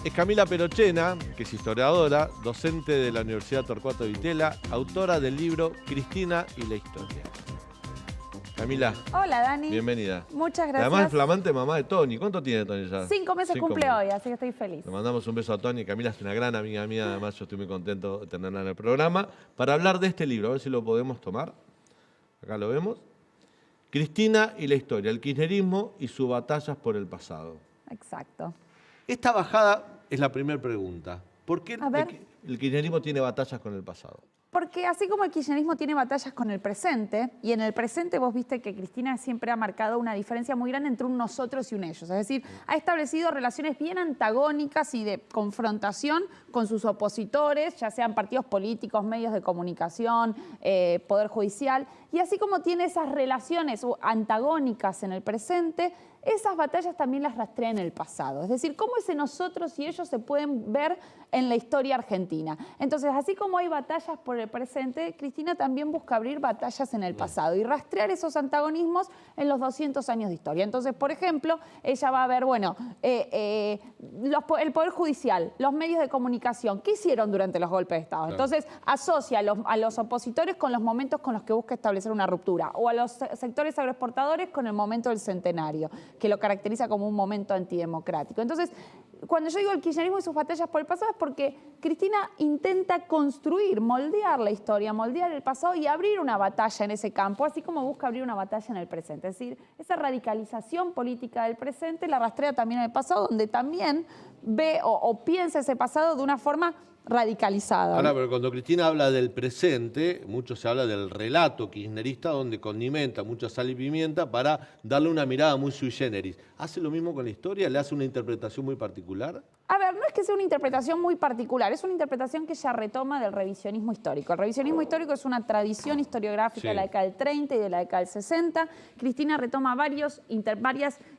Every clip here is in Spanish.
Es Camila Perochena, que es historiadora, docente de la Universidad Torcuato Di Tella, autora del libro Cristina y la historia. Camila. Hola, Dani. Bienvenida. Muchas gracias. Además es flamante mamá de Tony. ¿Cuánto tiene Tony ya? 5 meses cumple hoy, así que estoy feliz. Le mandamos un beso a Tony. Camila es una gran amiga mía, además yo estoy muy contento de tenerla en el programa para hablar de este libro. A ver si lo podemos tomar. Acá lo vemos. Cristina y la historia, el kirchnerismo y sus batallas por el pasado. Exacto. Esta bajada es la primera pregunta. ¿Por qué el kirchnerismo tiene batallas con el pasado? Porque así como el kirchnerismo tiene batallas con el presente, y en el presente vos viste que Cristina siempre ha marcado una diferencia muy grande entre un nosotros y un ellos. Es decir, ha establecido relaciones bien antagónicas y de confrontación con sus opositores, ya sean partidos políticos, medios de comunicación, poder judicial. Y así como tiene esas relaciones antagónicas en el presente, esas batallas también las rastrea en el pasado. Es decir, cómo ese nosotros y ellos se pueden ver en la historia argentina. Entonces, así como hay batallas por el presente, Cristina también busca abrir batallas en el pasado y rastrear esos antagonismos en los 200 años de historia. Entonces, por ejemplo, ella va a ver, bueno, el Poder Judicial, los medios de comunicación, ¿qué hicieron durante los golpes de Estado? Entonces, asocia a los opositores con los momentos con los que busca establecer una ruptura, o a los sectores agroexportadores con el momento del centenario, que lo caracteriza como un momento antidemocrático. Entonces, cuando yo digo el kirchnerismo y sus batallas por el pasado es porque Cristina intenta construir, moldear la historia, moldear el pasado y abrir una batalla en ese campo, así como busca abrir una batalla en el presente. Es decir, esa radicalización política del presente la rastrea también en el pasado, donde también ve o piensa ese pasado de una forma radicalizada. Ahora, pero cuando Cristina habla del presente, mucho se habla del relato kirchnerista, donde condimenta mucha sal y pimienta para darle una mirada muy sui generis. ¿Hace lo mismo con la historia? ¿Le hace una interpretación muy particular? A ver, no es que sea una interpretación muy particular, es una interpretación que ella retoma del revisionismo histórico. El revisionismo histórico es una tradición historiográfica de la década del 30 y de la década del 60. Cristina retoma varias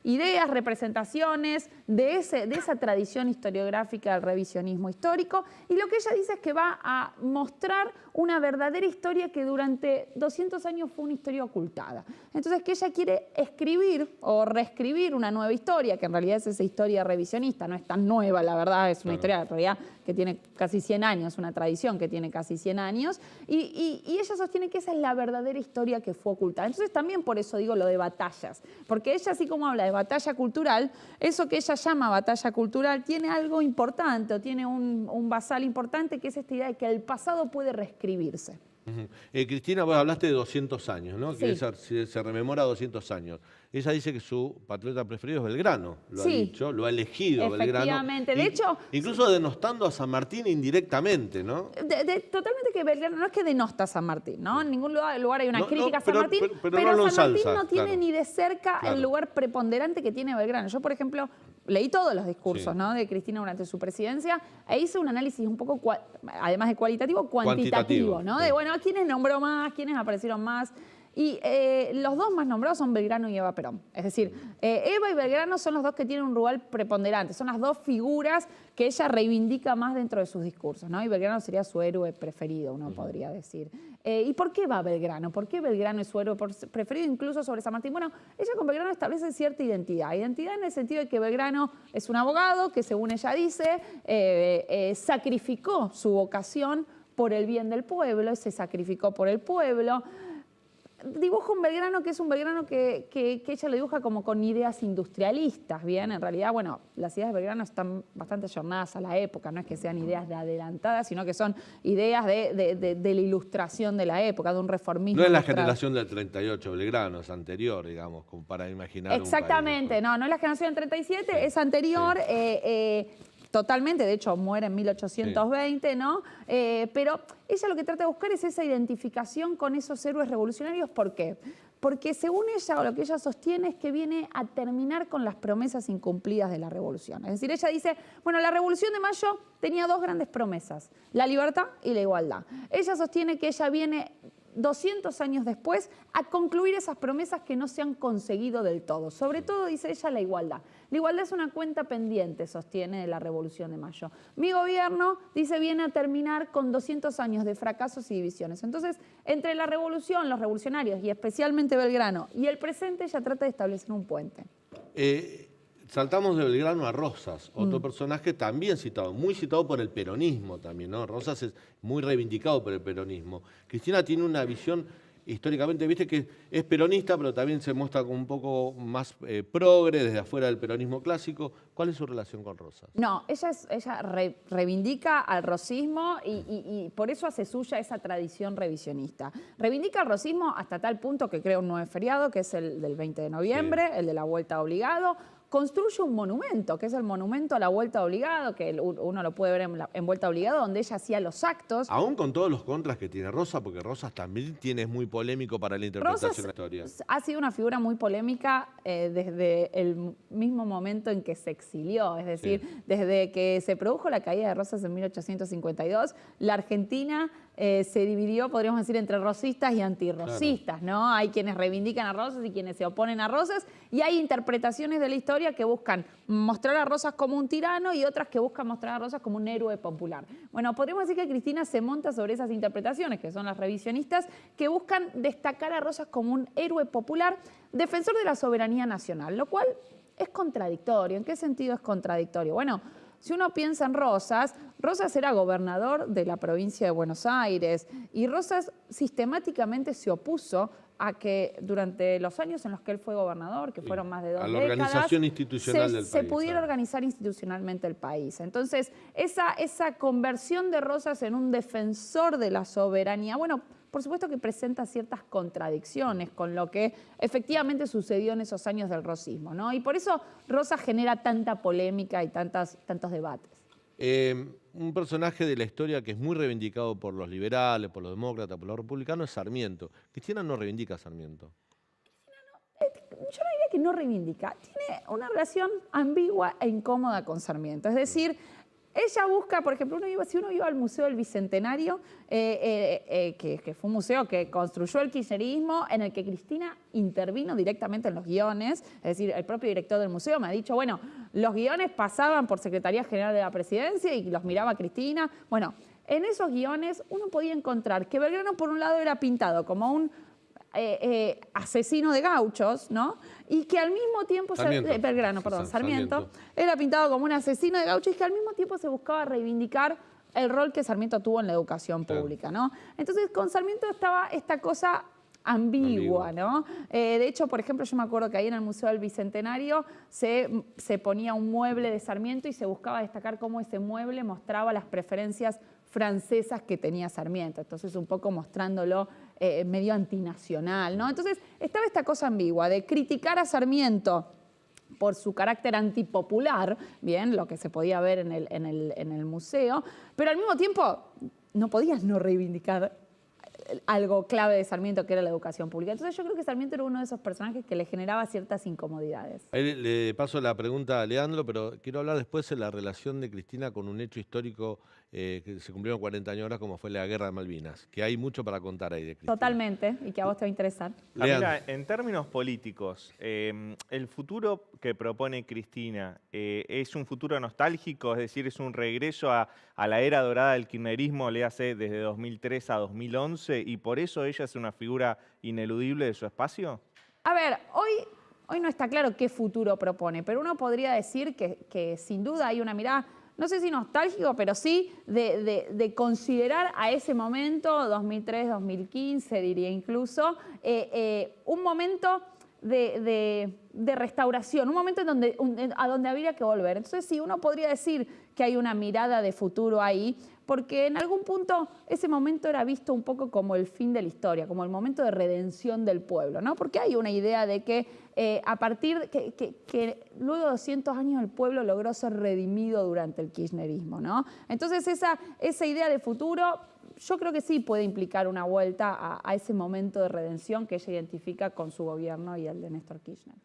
ideas, representaciones de esa tradición historiográfica del revisionismo histórico, y lo que ella dice es que va a mostrar una verdadera historia que durante 200 años fue una historia ocultada. Entonces, que ella quiere escribir o reescribir una nueva historia, que en realidad es esa historia revisionista, no es tan nueva, la verdad, es una historia en realidad que tiene casi 100 años, una tradición que tiene casi 100 años, y ella sostiene que esa es la verdadera historia que fue ocultada. Entonces también por eso digo lo de batallas, porque ella así como habla de batalla cultural, eso que ella llama batalla cultural tiene algo importante, o tiene un basal importante, que es esta idea de que el pasado puede reescribirse. Cristina, vos hablaste de 200 años, ¿no? Sí. Que se rememora 200 años. Ella dice que su patriota preferido es Belgrano, lo ha dicho, lo ha elegido Belgrano. Efectivamente, de hecho... Incluso denostando a San Martín indirectamente, ¿no? Totalmente, que Belgrano no es que denosta a San Martín, ¿no? En ningún lugar hay una crítica a San Martín, pero San Martín no tiene ni de cerca el lugar preponderante que tiene Belgrano. Yo, por ejemplo, leí todos los discursos ¿no? de Cristina durante su presidencia e hice un análisis un poco, además de cualitativo, cuantitativo, ¿no? De, bueno, ¿quiénes nombró más? ¿Quiénes aparecieron más? Y los dos más nombrados son Belgrano y Eva Perón. Es decir, Eva y Belgrano son los dos que tienen un lugar preponderante. Son las dos figuras que ella reivindica más dentro de sus discursos, ¿no? Y Belgrano sería su héroe preferido, uno podría decir. ¿Y por qué va Belgrano? ¿Por qué Belgrano es su héroe preferido incluso sobre San Martín? Bueno, ella con Belgrano establece cierta identidad. Identidad en el sentido de que Belgrano es un abogado que, según ella dice, sacrificó su vocación por el bien del pueblo, se sacrificó por el pueblo. Dibuja un Belgrano que es un Belgrano que ella lo dibuja como con ideas industrialistas, ¿bien? En realidad, bueno, las ideas de Belgrano están bastante ayornadas a la época, no es que sean ideas de adelantadas, sino que son ideas de la ilustración de la época, de un reformismo. No es la generación del 38, Belgrano, es anterior, digamos, como para imaginar. Exactamente, no es la generación del 37, es anterior. Totalmente, de hecho muere en 1820, ¿no? Pero ella lo que trata de buscar es esa identificación con esos héroes revolucionarios. ¿Por qué? Porque según ella, o lo que ella sostiene, es que viene a terminar con las promesas incumplidas de la revolución. Es decir, ella dice, bueno, la Revolución de Mayo tenía dos grandes promesas, la libertad y la igualdad. Ella sostiene que ella viene 200 años después a concluir esas promesas que no se han conseguido del todo. Sobre todo, dice ella, la igualdad. La igualdad es una cuenta pendiente, sostiene, de la Revolución de Mayo. Mi gobierno, dice, viene a terminar con 200 años de fracasos y divisiones. Entonces, entre la revolución, los revolucionarios, y especialmente Belgrano, y el presente, ella trata de establecer un puente. saltamos de Belgrano a Rosas, otro personaje también citado, muy citado por el peronismo también, ¿no? Rosas es muy reivindicado por el peronismo. Cristina tiene una visión históricamente, viste que es peronista, pero también se muestra como un poco más progre desde afuera del peronismo clásico. ¿Cuál es su relación con Rosas? No, ella reivindica al rosismo y por eso hace suya esa tradición revisionista. Reivindica al rosismo hasta tal punto que crea un nuevo feriado, que es el del 20 de noviembre, el de la Vuelta Obligado. Construye un monumento, que es el monumento a la Vuelta Obligado, que uno lo puede ver en Vuelta Obligado, donde ella hacía los actos. Aún con todos los contras que tiene Rosas, porque Rosas también es muy polémico para la interpretación de la historia. Ha sido una figura muy polémica desde el mismo momento en que se exilió, es decir, desde que se produjo la caída de Rosas en 1852, la Argentina se dividió, podríamos decir, entre rosistas y antirrosistas, ¿no? Hay quienes reivindican a Rosas y quienes se oponen a Rosas, y hay interpretaciones de la historia que buscan mostrar a Rosas como un tirano y otras que buscan mostrar a Rosas como un héroe popular. Bueno, podríamos decir que Cristina se monta sobre esas interpretaciones, que son las revisionistas, que buscan destacar a Rosas como un héroe popular, defensor de la soberanía nacional, lo cual es contradictorio. ¿En qué sentido es contradictorio? Bueno, si uno piensa en Rosas, Rosas era gobernador de la provincia de Buenos Aires y Rosas sistemáticamente se opuso a que durante los años en los que él fue gobernador, que fueron más de 2 décadas, a la organización institucional del país. Se pudiera organizar institucionalmente el país. Entonces, esa conversión de Rosas en un defensor de la soberanía, bueno, por supuesto que presenta ciertas contradicciones con lo que efectivamente sucedió en esos años del rosismo, ¿no? Y por eso Rosas genera tanta polémica y tantos debates. Un personaje de la historia que es muy reivindicado por los liberales, por los demócratas, por los republicanos es Sarmiento. Cristina no reivindica a Sarmiento. Yo no diría que no reivindica, tiene una relación ambigua e incómoda con Sarmiento. Es decir, ella busca, por ejemplo, si uno iba al Museo del Bicentenario, que fue un museo que construyó el kirchnerismo, en el que Cristina intervino directamente en los guiones, es decir, el propio director del museo me ha dicho, bueno, los guiones pasaban por Secretaría General de la Presidencia y los miraba Cristina. Bueno, en esos guiones uno podía encontrar que Belgrano, por un lado, era pintado como un asesino de gauchos, ¿no? Y que al mismo tiempo, Sarmiento, era pintado como un asesino de gauchos y que al mismo tiempo se buscaba reivindicar el rol que Sarmiento tuvo en la educación pública, ¿no? Entonces, con Sarmiento estaba esta cosa ambigua, ¿no? De hecho, por ejemplo, yo me acuerdo que ahí en el Museo del Bicentenario se ponía un mueble de Sarmiento y se buscaba destacar cómo ese mueble mostraba las preferencias francesas que tenía Sarmiento, entonces un poco mostrándolo medio antinacional, ¿no? Entonces estaba esta cosa ambigua de criticar a Sarmiento por su carácter antipopular, bien, lo que se podía ver en el museo, pero al mismo tiempo no podías no reivindicar algo clave de Sarmiento, que era la educación pública. Entonces yo creo que Sarmiento era uno de esos personajes que le generaba ciertas incomodidades. Ahí le paso la pregunta a Leandro, pero quiero hablar después de la relación de Cristina con un hecho histórico que se cumplieron 40 años ahora, como fue la Guerra de Malvinas, que hay mucho para contar ahí de Cristina. Totalmente, y que a vos te va a interesar. Mira, en términos políticos, el futuro que propone Cristina es un futuro nostálgico, es decir, es un regreso a la era dorada del kirchnerismo, le hace desde 2003 a 2011, y por eso ella es una figura ineludible de su espacio. A ver, hoy no está claro qué futuro propone, pero uno podría decir que sin duda hay una mirada, no sé si nostálgico, pero sí de considerar a ese momento, 2003, 2015, diría incluso, un momento de restauración, un momento a donde habría que volver. Entonces sí, uno podría decir que hay una mirada de futuro ahí, porque en algún punto ese momento era visto un poco como el fin de la historia, como el momento de redención del pueblo, ¿no? Porque hay una idea de que a partir que luego de 200 años el pueblo logró ser redimido durante el kirchnerismo, ¿no? Entonces esa idea de futuro yo creo que sí puede implicar una vuelta a ese momento de redención que ella identifica con su gobierno y el de Néstor Kirchner.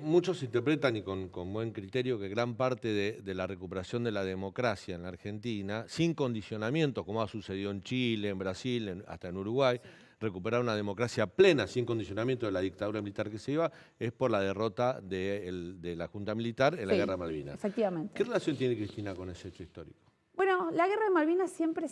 Muchos interpretan, y con buen criterio, que gran parte de la recuperación de la democracia en la Argentina, sin condicionamientos, como ha sucedido en Chile, en Brasil, hasta en Uruguay, recuperar una democracia plena, sin condicionamiento de la dictadura militar que se iba, es por la derrota de la Junta Militar en la Guerra de Malvinas. Efectivamente. ¿Qué relación tiene Cristina con ese hecho histórico? Bueno, la guerra de Malvinas siempre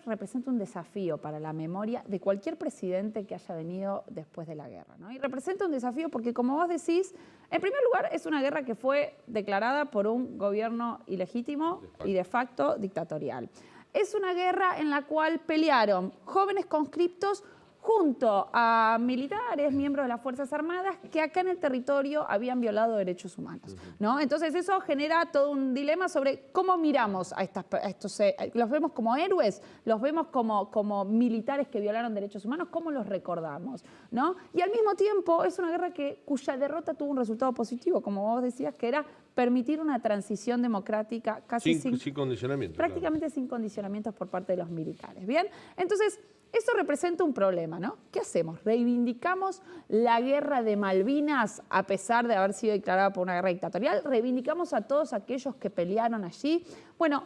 representa un desafío para la memoria de cualquier presidente que haya venido después de la guerra, ¿no? Y representa un desafío porque, como vos decís, en primer lugar es una guerra que fue declarada por un gobierno ilegítimo y de facto dictatorial. Es una guerra en la cual pelearon jóvenes conscriptos junto a militares, miembros de las Fuerzas Armadas, que acá en el territorio habían violado derechos humanos, ¿no? Entonces eso genera todo un dilema sobre cómo miramos a estos, ¿los vemos como héroes? ¿Los vemos como militares que violaron derechos humanos? ¿Cómo los recordamos? ¿No? Y al mismo tiempo es una guerra cuya derrota tuvo un resultado positivo, como vos decías, que era permitir una transición democrática casi sin condicionamientos. Prácticamente sin condicionamientos por parte de los militares. ¿Bien? Entonces, eso representa un problema, ¿no? ¿Qué hacemos? ¿Reivindicamos la guerra de Malvinas a pesar de haber sido declarada por una guerra dictatorial? ¿Reivindicamos a todos aquellos que pelearon allí? Bueno,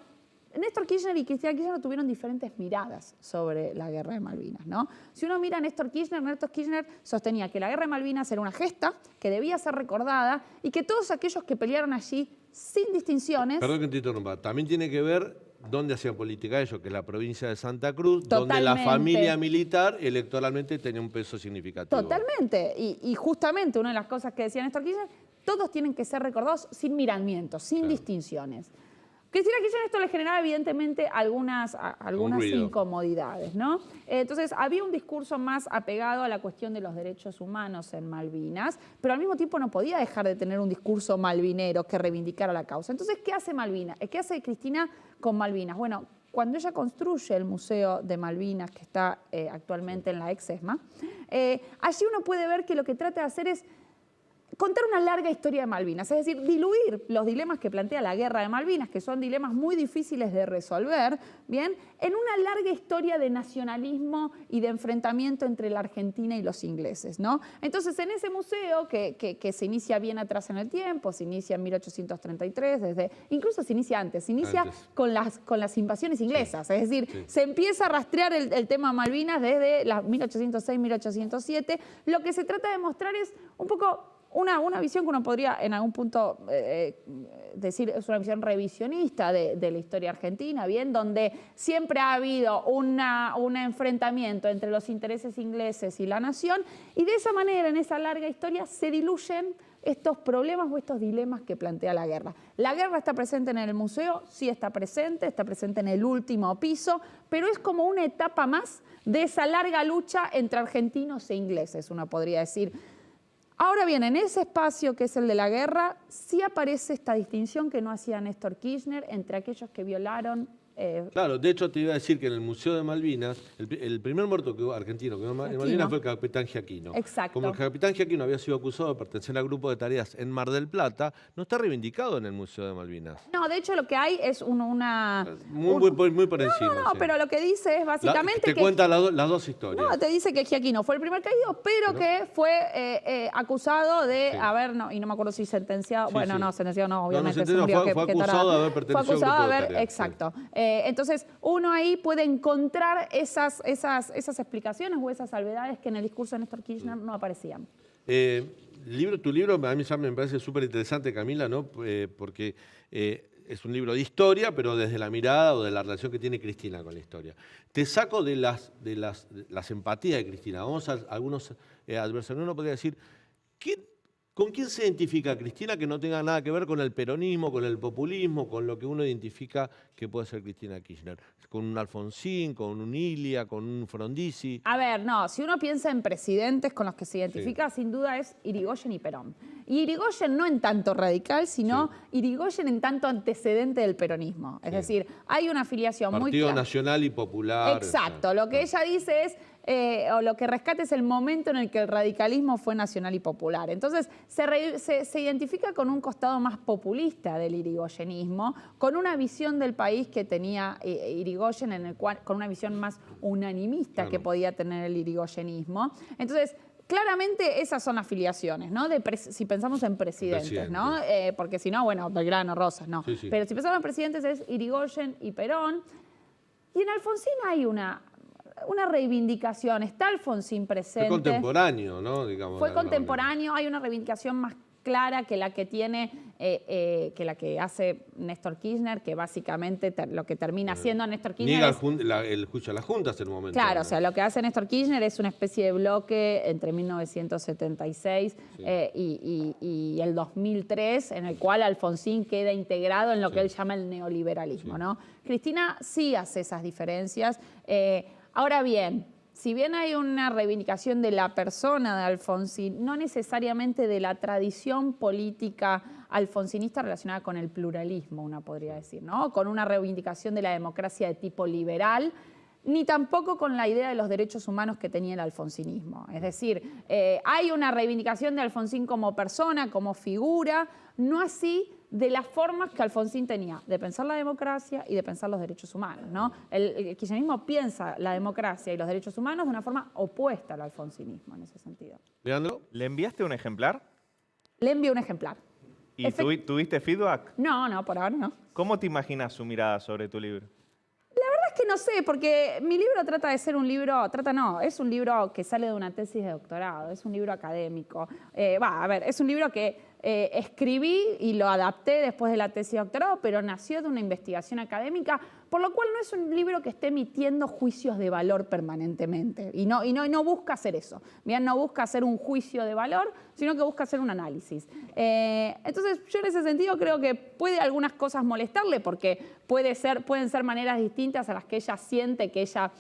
Néstor Kirchner y Cristina Kirchner tuvieron diferentes miradas sobre la guerra de Malvinas, ¿no? Si uno mira a Néstor Kirchner sostenía que la guerra de Malvinas era una gesta que debía ser recordada y que todos aquellos que pelearon allí sin distinciones... Perdón que te interrumpa, también tiene que ver dónde hacían política ellos, que es la provincia de Santa Cruz, Totalmente. donde la familia militar electoralmente tenía un peso significativo. Totalmente, y justamente una de las cosas que decía Néstor Kirchner, todos tienen que ser recordados sin miramientos, sin distinciones. Cristina Kirchner esto le generaba evidentemente algunas incomodidades, ¿no? Entonces había un discurso más apegado a la cuestión de los derechos humanos en Malvinas, pero al mismo tiempo no podía dejar de tener un discurso malvinero que reivindicara la causa. Entonces, ¿qué hace Malvinas? ¿Qué hace Cristina con Malvinas? Bueno, cuando ella construye el Museo de Malvinas, que está actualmente en la ex-ESMA, allí uno puede ver que lo que trata de hacer es contar una larga historia de Malvinas, es decir, diluir los dilemas que plantea la guerra de Malvinas, que son dilemas muy difíciles de resolver, ¿bien?, en una larga historia de nacionalismo y de enfrentamiento entre la Argentina y los ingleses, ¿no? Entonces, en ese museo, que se inicia bien atrás en el tiempo, se inicia en 1833, incluso se inicia antes, se inicia con las invasiones inglesas, es decir, se empieza a rastrear el tema Malvinas desde 1806-1807. Lo que se trata de mostrar es un poco una visión que uno podría en algún punto decir es una visión revisionista de la historia argentina, bien, donde siempre ha habido un enfrentamiento entre los intereses ingleses y la nación, y de esa manera, en esa larga historia, se diluyen estos problemas o estos dilemas que plantea la guerra. La guerra está presente en el museo, sí está presente en el último piso, pero es como una etapa más de esa larga lucha entre argentinos e ingleses, uno podría decir. Ahora bien, en ese espacio que es el de la guerra, sí aparece esta distinción que no hacía Néstor Kirchner entre aquellos que violaron... Claro, de hecho te iba a decir que en el Museo de Malvinas, el primer muerto argentino que hubo en Malvinas fue el capitán Giaquino. Exacto. Como el capitán Giaquino había sido acusado de pertenecer al grupo de tareas en Mar del Plata, no está reivindicado en el Museo de Malvinas. No, de hecho lo que hay es una... Muy por encima. No, pero lo que dice es básicamente te cuenta las dos historias. No, te dice que Giaquino fue el primer caído, pero que fue acusado de haber, y no me acuerdo si sentenciado, sentenciado no, obviamente. Fue acusado de haber pertenecido al grupo de tareas. Exacto. Entonces, uno ahí puede encontrar esas explicaciones o esas salvedades que en el discurso de Néstor Kirchner no aparecían. Tu libro a mí ya me parece súper interesante, Camila, ¿no? Porque es un libro de historia, pero desde la mirada o de la relación que tiene Cristina con la historia. Te saco de las empatías de Cristina. Vamos a algunos adversarios. Uno podría decir, ¿con quién se identifica Cristina que no tenga nada que ver con el peronismo, con el populismo, con lo que uno identifica que puede ser Cristina Kirchner? ¿Con un Alfonsín, con un Ilia, con un Frondizi? A ver, no, si uno piensa en presidentes con los que se identifica, sin duda es Irigoyen y Perón. Y Irigoyen no en tanto radical, sino Irigoyen en tanto antecedente del peronismo. Es decir, hay una afiliación muy clara. Partido Nacional y Popular. Exacto, lo que ella dice es... o lo que rescata es el momento en el que el radicalismo fue nacional y popular. Entonces, se identifica con un costado más populista del irigoyenismo, con una visión del país que tenía Irigoyen, con una visión más unanimista que podía tener el irigoyenismo. Entonces, claramente esas son afiliaciones, ¿no? Si pensamos en presidentes, ¿no? Porque si no, bueno, Belgrano, Rosas, no. Pero si pensamos en presidentes es Irigoyen y Perón. Y en Alfonsín hay una reivindicación, está Alfonsín presente. Fue contemporáneo, ¿no? Fue contemporáneo, hay una reivindicación más clara que la que tiene, que la que hace Néstor Kirchner, que básicamente lo que termina haciendo Néstor Kirchner Niega el juicio a las juntas en un momento. Claro, ¿no? o sea, lo que hace Néstor Kirchner es una especie de bloque entre 1976 y el 2003, en el cual Alfonsín queda integrado en lo que él llama el neoliberalismo, ¿no? Cristina sí hace esas diferencias. Ahora bien, si bien hay una reivindicación de la persona de Alfonsín, no necesariamente de la tradición política alfonsinista relacionada con el pluralismo, uno podría decir, ¿no? Con una reivindicación de la democracia de tipo liberal, ni tampoco con la idea de los derechos humanos que tenía el alfonsinismo. Es decir, hay una reivindicación de Alfonsín como persona, como figura, no así de las formas que Alfonsín tenía de pensar la democracia y de pensar los derechos humanos, ¿no? El kirchnerismo piensa la democracia y los derechos humanos de una forma opuesta al alfonsinismo en ese sentido. Leandro. ¿Le enviaste un ejemplar? Le envío un ejemplar. ¿Y tuviste feedback? No, por ahora no. ¿Cómo te imaginas su mirada sobre tu libro? Es que no sé, porque mi libro trata de ser un libro, es un libro que sale de una tesis de doctorado, es un libro académico. Es un libro que escribí y lo adapté después de la tesis de doctorado, pero nació de una investigación académica, por lo cual no es un libro que esté emitiendo juicios de valor permanentemente. Y no busca hacer eso. Bien, no busca hacer un juicio de valor, sino que busca hacer un análisis. Entonces, yo en ese sentido creo que puede algunas cosas molestarle, porque pueden ser maneras distintas a las que ella siente que ella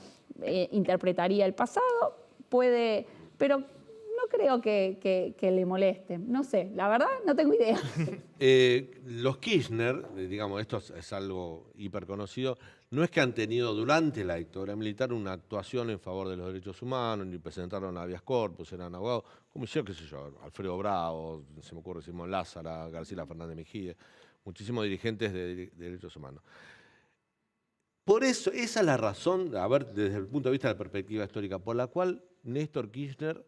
interpretaría el pasado, pero no creo que le moleste. No sé, la verdad no tengo idea. Los Kirchner, digamos, esto es algo hiperconocido, no es que han tenido durante la dictadura militar una actuación en favor de los derechos humanos, ni presentaron habeas corpus, eran abogados, como hicieron, qué sé yo, Alfredo Bravo, se me ocurre Simón Lázara, García Fernández Mejía, muchísimos dirigentes de derechos humanos. Por eso, esa es la razón, a ver, desde el punto de vista de la perspectiva histórica, por la cual Néstor Kirchner,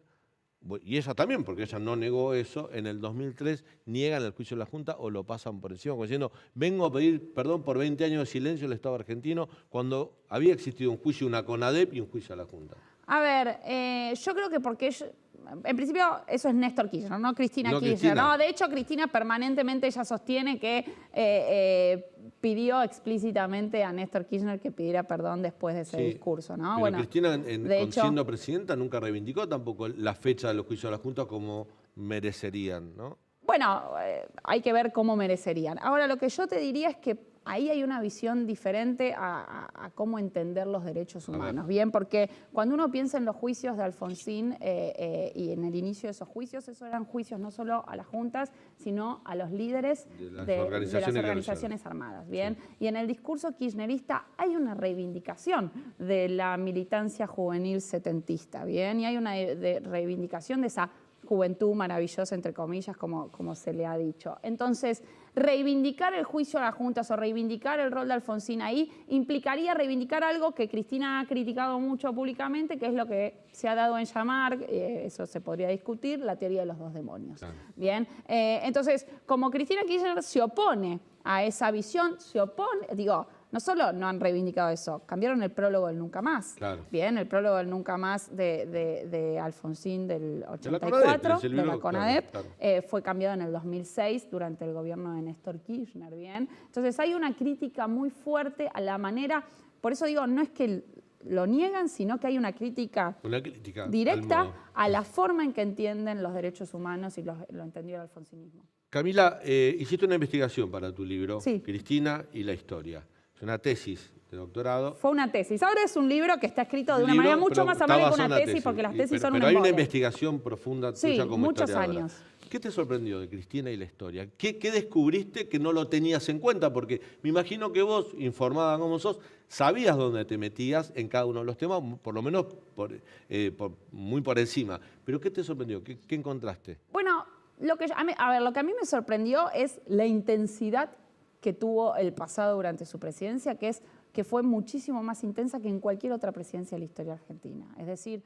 y ella también, porque ella no negó eso, en el 2003 niegan el juicio de la Junta o lo pasan por encima, como diciendo, vengo a pedir perdón por 20 años de silencio del Estado argentino, cuando había existido un juicio, una CONADEP y un juicio a la Junta. A ver, yo creo que en principio eso es Néstor Kirchner, no Cristina Kirchner. Cristina. No, de hecho, Cristina permanentemente ella sostiene que pidió explícitamente a Néstor Kirchner que pidiera perdón después de ese discurso, ¿no? Pero Bueno, Cristina, de hecho, siendo presidenta, nunca reivindicó tampoco la fecha de los juicios a la Junta como merecerían, ¿no? Bueno, hay que ver cómo merecerían. Ahora, lo que yo te diría es que ahí hay una visión diferente a cómo entender los derechos humanos, ¿bien? Porque cuando uno piensa en los juicios de Alfonsín y en el inicio de esos juicios, esos eran juicios no solo a las juntas, sino a los líderes de las organizaciones armadas, ¿bien? Sí. Y en el discurso kirchnerista hay una reivindicación de la militancia juvenil setentista, ¿bien? Y hay una reivindicación de esa juventud maravillosa, entre comillas, como se le ha dicho. Entonces, reivindicar el juicio a las juntas o reivindicar el rol de Alfonsín ahí implicaría reivindicar algo que Cristina ha criticado mucho públicamente, que es lo que se ha dado en llamar, eso se podría discutir, la teoría de los dos demonios. Claro. Bien, entonces, como Cristina Kirchner se opone a esa visión, no solo no han reivindicado eso, cambiaron el prólogo del Nunca Más. Claro. Bien, el prólogo del Nunca Más de Alfonsín del 84, de la CONADEP, claro. Fue cambiado en el 2006 durante el gobierno de Néstor Kirchner. Bien, entonces hay una crítica muy fuerte a la manera, por eso digo, no es que lo niegan, sino que hay una crítica directa a la forma en que entienden los derechos humanos y lo entendió el alfonsinismo. Camila, hiciste una investigación para tu libro, sí. Cristina y la historia. Una tesis de doctorado. Fue una tesis. Ahora es un libro que está escrito de una manera mucho más amable que una tesis, porque las tesis son un Pero hay una investigación profunda tuya como muchos historiadora. Años. ¿Qué te sorprendió de Cristina y la historia? ¿Qué descubriste que no lo tenías en cuenta? Porque me imagino que vos, informada como sos, sabías dónde te metías en cada uno de los temas, por lo menos muy por encima. Pero ¿qué te sorprendió? ¿Qué encontraste? Bueno, lo que a mí me sorprendió es la intensidad que tuvo el pasado durante su presidencia, que fue muchísimo más intensa que en cualquier otra presidencia de la historia argentina. Es decir,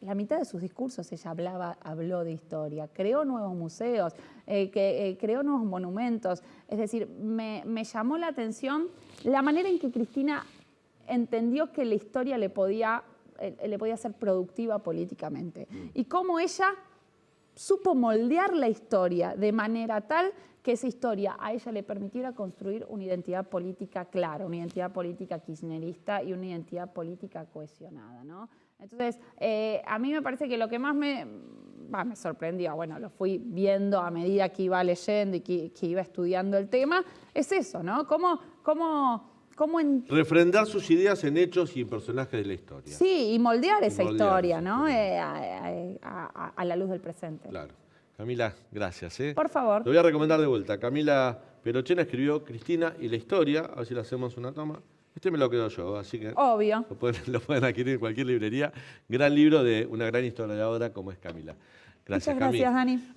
la mitad de sus discursos ella habló de historia, creó nuevos museos, creó nuevos monumentos. Es decir, me llamó la atención la manera en que Cristina entendió que la historia le podía ser productiva políticamente. Y cómo ella supo moldear la historia de manera tal que esa historia a ella le permitiera construir una identidad política clara, una identidad política kirchnerista y una identidad política cohesionada, ¿no? Entonces, a mí me parece que lo que más me sorprendió, bueno, lo fui viendo a medida que iba leyendo y que iba estudiando el tema, es eso, ¿no? Refrendar sus ideas en hechos y en personajes de la historia. Sí, y moldear esa moldear historia, esa ¿no? historia. A la luz del presente. Claro. Camila, gracias. Por favor. Lo voy a recomendar de vuelta. Camila Perochena escribió Cristina y la historia. A ver si le hacemos una toma. Este me lo quedo yo, así que Obvio. lo pueden adquirir en cualquier librería. Gran libro de una gran historiadora como es Camila. Gracias, Muchas gracias, Cami. Dani.